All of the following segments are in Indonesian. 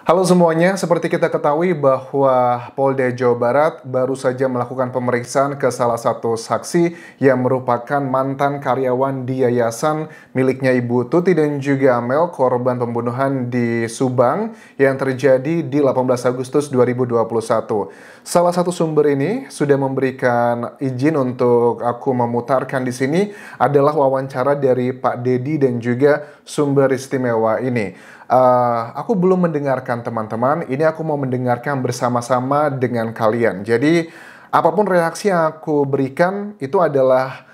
Halo semuanya, seperti kita ketahui bahwa Polda Jawa Barat baru saja melakukan pemeriksaan ke salah satu saksi yang merupakan mantan karyawan di yayasan miliknya Ibu Tuti dan juga Amel, korban pembunuhan di Subang yang terjadi di 18 Agustus 2021. Salah satu sumber ini sudah memberikan izin untuk aku memutarkan di sini adalah wawancara dari Pak Dedi dan juga sumber istimewa ini. Aku belum mendengarkan teman-teman, ini aku mau mendengarkan bersama-sama dengan kalian. Jadi, apapun reaksi yang aku berikan, itu adalah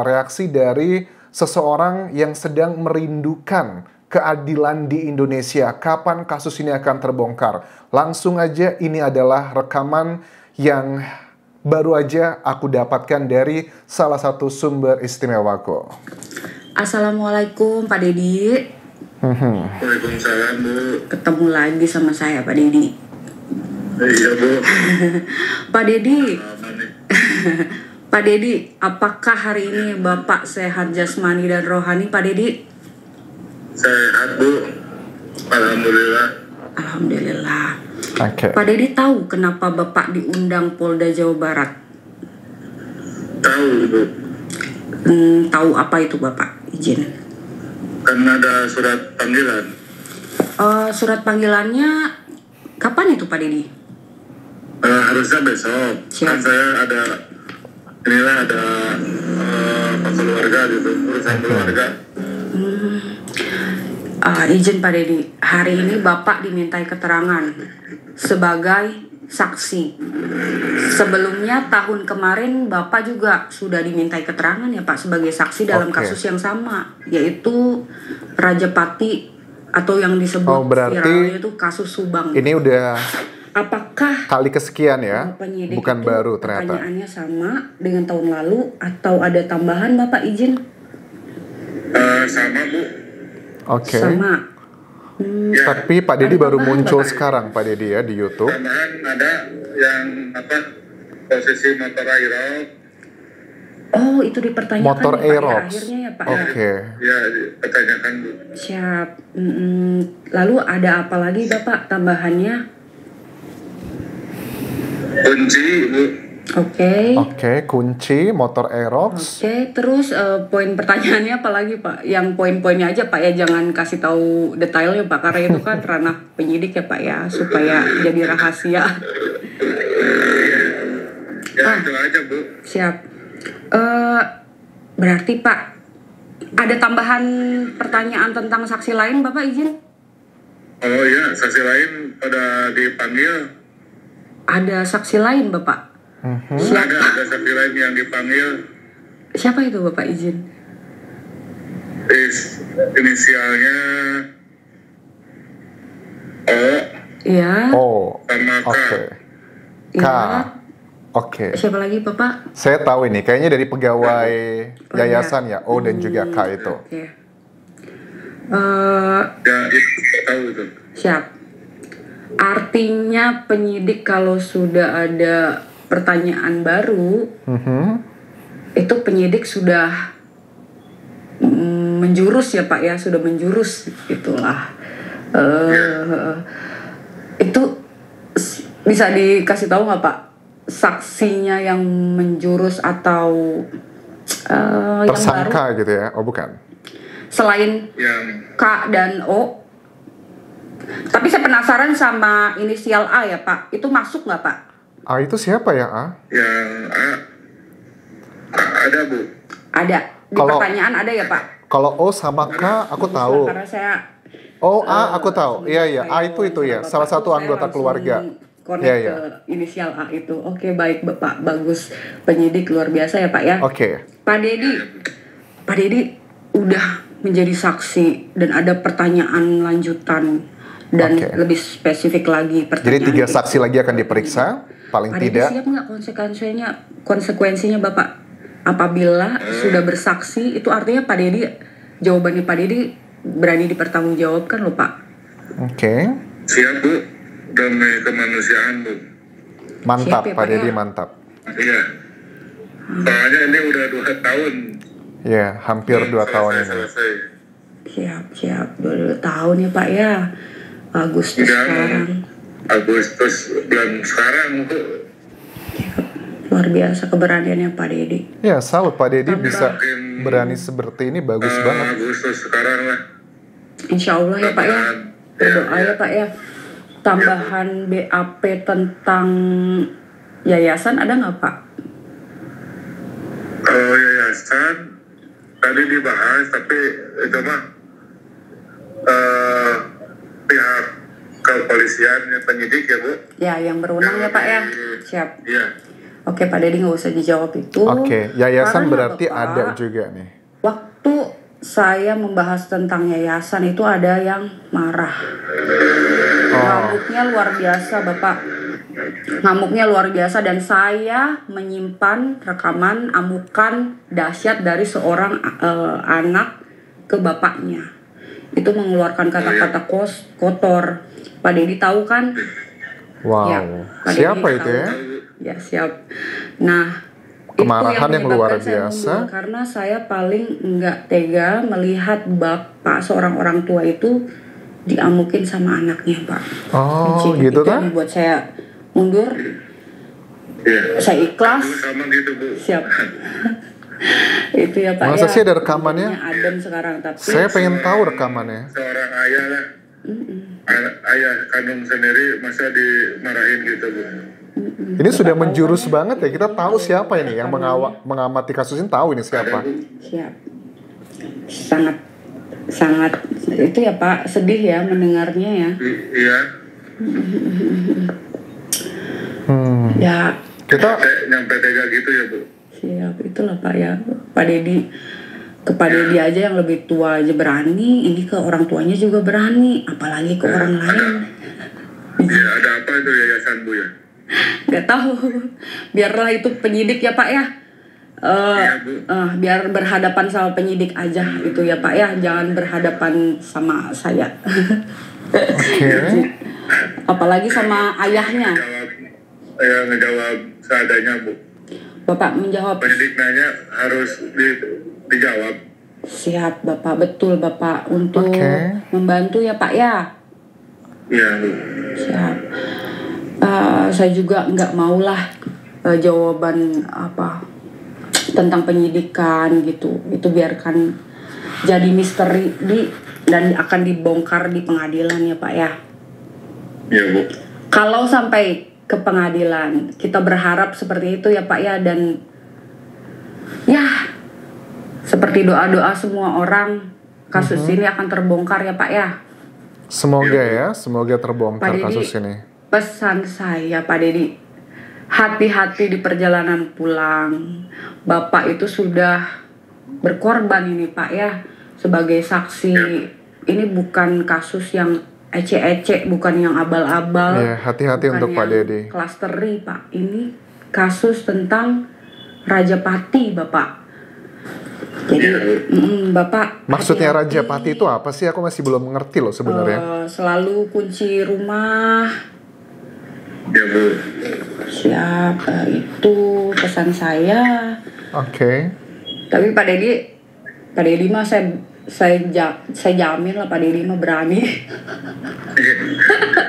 reaksi dari seseorang yang sedang merindukan keadilan di Indonesia. Kapan kasus ini akan terbongkar? Langsung aja, ini adalah rekaman yang baru aja aku dapatkan dari salah satu sumber istimewaku. Assalamualaikum Pak Dedi. Waalaikumsalam Bu. Ketemu lagi sama saya Pak Dedi. Iya Bu. Pak Dedi, Aman nih. Pak Dedi, apakah hari ini Bapak sehat jasmani dan rohani Pak Dedi? Sehat Bu. Alhamdulillah. Alhamdulillah. Oke. Pak Dedi tahu kenapa Bapak diundang Polda Jawa Barat? Tahu Bu. Tahu apa itu Bapak? Izin. Kan ada surat panggilan. Surat panggilannya kapan itu Pak Dedi? Harusnya besok. Siap. Kan saya ada keluarga gitu, urusan keluarga. Izin Pak Dedi, hari ini Bapak dimintai keterangan sebagai saksi. Sebelumnya tahun kemarin Bapak juga sudah dimintai keterangan ya Pak sebagai saksi dalam kasus yang sama, yaitu Rajapati atau yang disebut viralnya itu kasus Subang. Ini udah Apakah kali kesekian ya, penyidik bukan itu baru ternyata. pertanyaannya sama dengan tahun lalu atau ada tambahan Bapak izin? Sama Bu. Oke. Sama. Ya, Tapi Pak Dedi Ada baru tambahan, muncul Bapak? sekarang Pak Dedi ya di YouTube. tambahan ada yang posisi motor Aerox. Oh, itu dipertanyakan Motor ya, Pak, ya, Aerox. akhirnya ya Pak ya. Oke. Ya, pertanyakan Bu. Siap. Lalu ada apa lagi Bapak tambahannya? Kunci Bu. Oke. Oke, kunci motor Aerox. Oke, terus poin pertanyaannya apa lagi Pak? Yang poin-poinnya aja Pak ya, jangan kasih tahu detailnya Pak, karena itu kan ranah penyidik ya Pak ya, supaya jadi rahasia. Ya itu aja Bu. Siap. Berarti Pak, ada tambahan pertanyaan tentang saksi lain Bapak izin? Oh iya, saksi lain pada dipanggil. Ada saksi lain Bapak? Ada saksi lain yang dipanggil. Siapa itu Bapak izin? Inisialnya O Iya. Oh, sama K. oke. K. Iya. Oke. Siapa lagi Bapak? Saya tahu ini, kayaknya dari pegawai Oh, yayasan ya, O dan juga K itu. Oke. Ya itu tahu itu. Siap. Artinya penyidik kalau sudah ada pertanyaan baru, itu penyidik sudah menjurus ya Pak ya, sudah menjurus itulah. Itu bisa dikasih tahu nggak Pak, saksinya yang menjurus atau yang baru Tersangka gitu ya? Oh bukan. selain Yang K dan O? Tapi saya penasaran sama inisial A ya Pak, itu masuk nggak Pak? A itu siapa ya A? ada Bu. Ada. Di Kalau- pertanyaan ada ya Pak? Kalau O sama K aku tahu. Karena saya Oh A aku tahu. Iya iya, A itu ya. Salah satu anggota keluarga. Connect Iya iya. ke inisial A itu. Oke baik Bapak, bagus, penyidik luar biasa ya Pak ya. Oke. Pak Dedi udah menjadi saksi dan ada pertanyaan lanjutan dan Oke. lebih spesifik lagi Jadi pertanyaan. 3 saksi lagi akan diperiksa, paling Pak Dedi tidak. siap nggak konsekuensinya Bapak apabila sudah bersaksi? Itu artinya Pak Dedi, jawabannya Pak Dedi berani dipertanggungjawabkan loh Pak. Oke. Siap Bu. Demi kemanusiaan Bu. Mantap Siap ya, Pak Pak, Dedi, ya? mantap. Iya. Soalnya ini udah 2 tahun. Ya, hampir 2 tahun ini. Selesai. Siap 2 tahun ya Pak ya. Agustus Enggak, sekarang. Agustus bulan sekarang Bu. Luar biasa keberaniannya Pak Dedi. Ya, salut Pak Dedi Tambah. bisa berani seperti ini, bagus banget. Agustus sekarang lah. Insya Allah ya Pak ya. Berdoa ya Pak ya. Tambahan BAP tentang yayasan ada nggak Pak? Kalau yayasan tadi dibahas, tapi itu mah pihak kepolisian penyidik ya Bu. Ya, yang berwenang ya Pak ya. Siap. Iya. Oke Pak Dedi, nggak usah dijawab itu. Oke, yayasan Karena berarti Bapak, ada juga nih. waktu saya membahas tentang yayasan itu ada yang marah. Ngamuknya luar biasa Bapak. Ngamuknya luar biasa, dan saya menyimpan rekaman amukan dahsyat dari seorang anak ke bapaknya. Itu mengeluarkan kata-kata kotor. Pak Dedi tahu kan? Wow, Ya, Pak siapa Dedi itu tahu. ya? Ya siap. Nah, Kemarahan itu yang luar menyebabkan saya biasa. mundur, karena saya paling nggak tega melihat bapak seorang orang tua itu diamukin sama anaknya Pak. Oh, Jadi, gitu itu kan? yang membuat saya mundur. Iya. Saya ikhlas. Dulu sama gitu Bu. Siap. Itu ya Pak Masa ya. sih ada rekamannya? Jadinya adem sekarang, tapi Saya pengen tahu rekamannya. Seorang ayah lah. Ayah kandung sendiri masa dimarahin gitu Bu. Ini sudah menjurus banget ya. Kita tahu siapa ini yang mengamati kasus ini, tahu ini siapa. siap. Sangat sangat itu ya Pak, sedih ya mendengarnya ya. Iya. Ya, Kita Nyampe tega gitu ya Bu. siap, itulah Pak ya. Pak Dedi, ke Pak Dedi aja yang lebih tua aja berani, ini ke orang tuanya juga berani, apalagi ke orang lain. Iya, ada apa itu yayasan Bu ya? Gak tahu, biarlah itu penyidik ya Pak ya. Biar berhadapan sama penyidik aja itu ya Pak ya, jangan berhadapan sama saya. Oke. Apalagi sama ayahnya. Ngejawab seadanya Bu. Bapak menjawab. Penyidik nanya harus dijawab. Siap Bapak, betul Bapak, untuk Oke. membantu ya Pak ya. Iya Bu. Siap. Saya juga nggak maulah jawaban apa tentang penyidikan gitu. Itu biarkan jadi misteri dan akan dibongkar di pengadilan ya Pak ya. Iya Bu. Kalau sampai ke pengadilan, kita berharap seperti itu ya Pak ya, dan ya seperti doa-doa semua orang, kasus ini akan terbongkar ya Pak ya. semoga ya, semoga terbongkar Pak Dedi, kasus ini. pesan saya Pak Dedi, hati-hati di perjalanan pulang. Bapak itu sudah berkorban ini Pak ya, sebagai saksi. Ini bukan kasus yang ece-ece, bukan yang abal-abal. Ya, hati-hati bukan untuk Pak yang Dedi. klasteri Pak. Ini kasus tentang Rajapati Bapak. Jadi Bapak, Maksudnya hati-hati. Rajapati itu apa sih? Aku masih belum mengerti loh sebenarnya. Selalu kunci rumah. Ya Bu. Siap, itu pesan saya. Oke. Tapi Pak Dedi mah saya jamin lah Pak Dedi mah berani.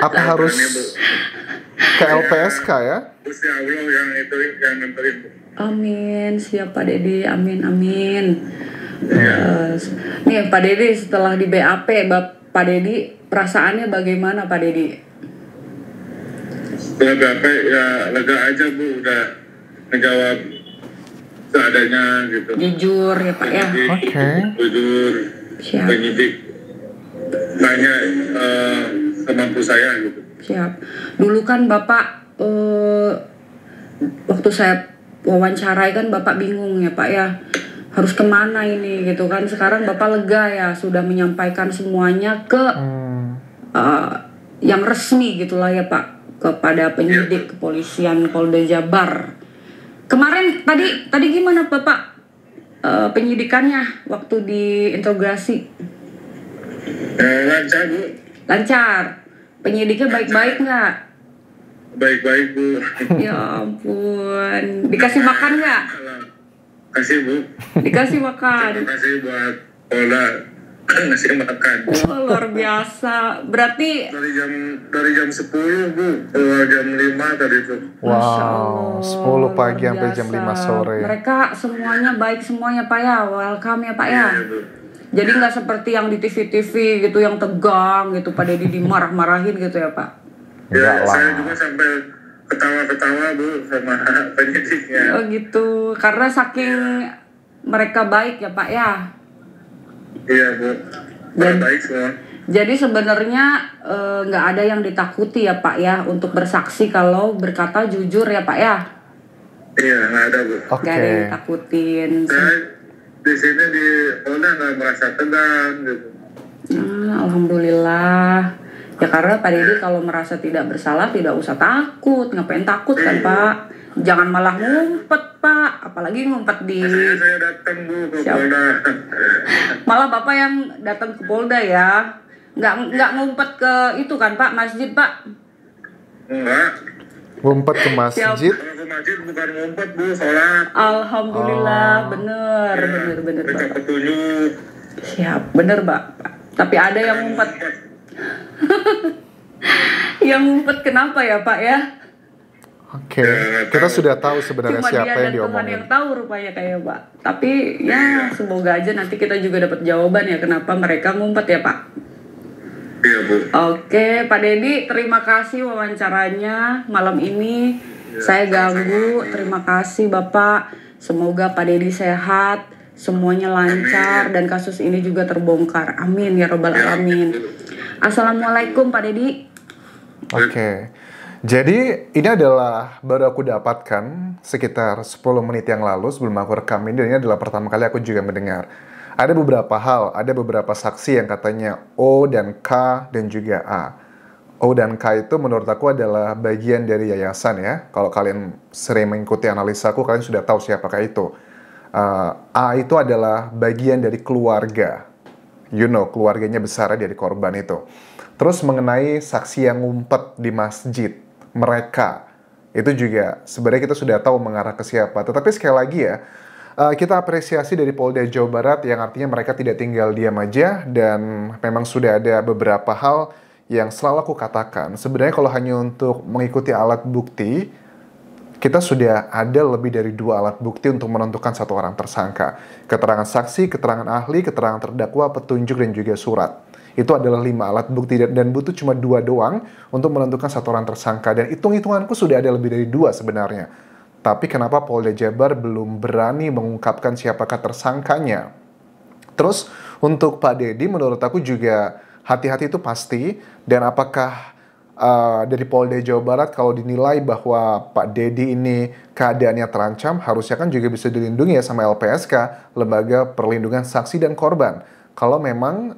Apa harus ke LPSK ya? Gusti Allah yang itu yang nentuin Bu. Amin, siap Pak Dedi, amin. Nih Pak Dedi, setelah di BAP, Pak Dedi perasaannya bagaimana Pak Dedi? Setelah BAP ya lega aja Bu, udah ngejawab seadanya gitu. Jujur ya Pak ya. Oke. Jujur. Siap. Penyidik nanya semampu saya gitu. Siap. Dulu kan Bapak waktu saya wawancarai kan Bapak bingung ya Pak ya, harus kemana ini gitu kan. Sekarang Bapak lega ya, sudah menyampaikan semuanya ke yang resmi gitulah ya Pak, kepada penyidik kepolisian Polda Jabar. Kemarin tadi gimana Bapak penyidikannya waktu diinterogasi? Lancar Bu. Lancar. Penyidiknya baik-baik nggak? Baik-baik Bu. Ya ampun. Dikasih makan nggak? Kasih Bu. Dikasih makan. Terima kasih buat Polda ngasih makan. Oh, luar biasa. Berarti Dari jam 10 Bu, keluar jam 5 tadi tuh. Masya Wow, Allah, 10 pagi luar sampai jam 5 biasa. sore. Mereka semuanya baik semuanya Pak ya, welcome ya Pak ya. Iya Bu. Jadi nggak seperti yang di TV-TV gitu yang tegang gitu, Pak Dedi dimarah-marahin gitu ya Pak. Enggak Ya, saya lah. juga sampai ketawa-ketawa Bu sama penyidiknya. Oh gitu, karena saking mereka baik ya Pak ya. Iya Bu, Dan- baik semua. Jadi sebenarnya nggak ada yang ditakuti ya Pak ya untuk bersaksi kalau berkata jujur ya Pak ya. Iya, nggak ada Bu. Oke. Nggak ada yang ditakutin. Saya di sini di Polda nggak merasa tegang gitu. Alhamdulillah. Ya karena Pak Dedi kalau merasa tidak bersalah tidak usah takut. Ngapain takut kan Pak? Jangan malah ngumpet Pak. Apalagi ngumpet di... Makanya saya datang Bu ke Siap. Polda. Malah Bapak yang datang ke Polda ya. Nggak ngumpet ke itu kan Pak, masjid Pak. Enggak. Ngumpet ke masjid. Kalau ke masjid bukan ngumpet Bu, sholat. Alhamdulillah, bener Minta Bapak. petunjuk. Siap, bener Pak. Tapi ada yang ngumpet. Yang ngumpet kenapa ya Pak ya? Oke, kita sudah tahu sebenarnya Cuma siapa dia yang dan Tuhan diomongin. yang tahu rupanya kayak Pak. Tapi ya semoga aja nanti kita juga dapat jawaban ya kenapa mereka ngumpet ya Pak. Iya Bu. Oke Pak Dedi, terima kasih wawancaranya malam ini. Saya ganggu, terima kasih Bapak. Semoga Pak Dedi sehat, semuanya lancar dan kasus ini juga terbongkar. Amin ya robbal alamin. Assalamualaikum Pak Dedi. Oke. Jadi ini adalah baru aku dapatkan sekitar 10 menit yang lalu sebelum aku rekam ini, dan ini adalah pertama kali aku juga mendengar. Ada beberapa hal, ada beberapa saksi yang katanya O dan K dan juga A. O dan K itu menurut aku adalah bagian dari yayasan ya. Kalau kalian sering mengikuti analisa aku, kalian sudah tahu siapakah itu. A itu adalah bagian dari keluarga. You know, keluarganya besar dari korban itu. Terus mengenai saksi yang ngumpet di masjid, mereka itu juga sebenarnya kita sudah tahu mengarah ke siapa. Tetapi sekali lagi ya, kita apresiasi dari Polda Jawa Barat yang artinya mereka tidak tinggal diam aja, dan memang sudah ada beberapa hal yang selalu aku katakan. Sebenarnya kalau hanya untuk mengikuti alat bukti, kita sudah ada lebih dari 2 alat bukti untuk menentukan satu orang tersangka. Keterangan saksi, keterangan ahli, keterangan terdakwa, petunjuk, dan juga surat. Itu adalah 5 alat bukti dan butuh cuma 2 doang untuk menentukan satu orang tersangka. Dan hitung-hitunganku sudah ada lebih dari 2 sebenarnya. Tapi kenapa Polda Jabar belum berani mengungkapkan siapakah tersangkanya? Terus untuk Pak Dedi menurut aku juga hati-hati itu pasti. Dan apakah dari Polda Jawa Barat kalau dinilai bahwa Pak Dedi ini keadaannya terancam, harusnya kan juga bisa dilindungi ya sama LPSK, Lembaga Perlindungan Saksi dan Korban. Kalau memang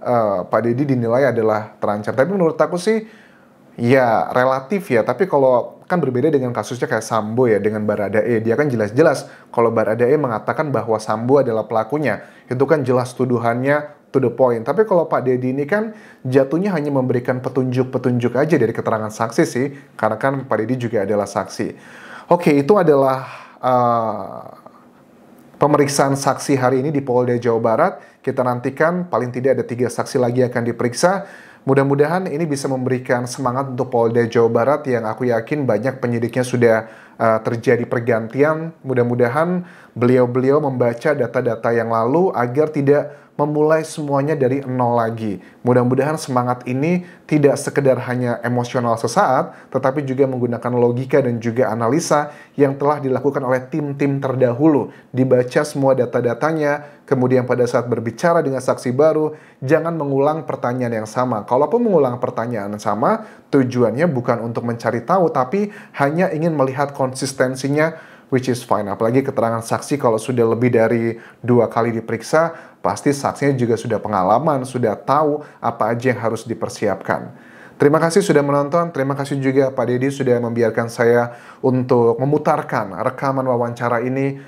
Pak Dedi dinilai adalah terancam. Tapi menurut aku sih ya relatif ya. Tapi kalau kan berbeda dengan kasusnya kayak Sambo ya dengan Baradae. Dia kan jelas-jelas kalau Baradae mengatakan bahwa Sambo adalah pelakunya, itu kan jelas tuduhannya to the point. Tapi kalau Pak Dedi ini kan jatuhnya hanya memberikan petunjuk-petunjuk aja dari keterangan saksi sih. Karena kan Pak Dedi juga adalah saksi. Oke, itu adalah pemeriksaan saksi hari ini di Polda Jawa Barat. Kita nantikan paling tidak ada 3 saksi lagi yang akan diperiksa. Mudah-mudahan ini bisa memberikan semangat untuk Polda Jawa Barat yang aku yakin banyak penyidiknya sudah terjadi pergantian. Mudah-mudahan beliau-beliau membaca data-data yang lalu agar tidak memulai semuanya dari nol lagi. Mudah-mudahan semangat ini tidak sekedar hanya emosional sesaat, tetapi juga menggunakan logika dan juga analisa yang telah dilakukan oleh tim-tim terdahulu. Dibaca semua data-datanya, kemudian pada saat berbicara dengan saksi baru, jangan mengulang pertanyaan yang sama. Kalaupun mengulang pertanyaan yang sama, tujuannya bukan untuk mencari tahu, tapi hanya ingin melihat konsistensinya, which is fine. Apalagi keterangan saksi kalau sudah lebih dari 2 kali diperiksa, pasti saksinya juga sudah pengalaman, sudah tahu apa aja yang harus dipersiapkan. Terima kasih sudah menonton, terima kasih juga Pak Dedi sudah membiarkan saya untuk memutarkan rekaman wawancara ini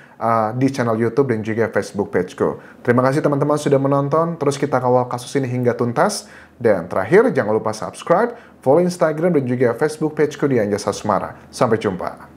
di channel YouTube dan juga Facebook pageku. Terima kasih teman-teman sudah menonton, terus kita kawal kasus ini hingga tuntas. Dan terakhir, jangan lupa subscribe, follow Instagram dan juga Facebook pageku di Anjas Asmara. Sampai jumpa.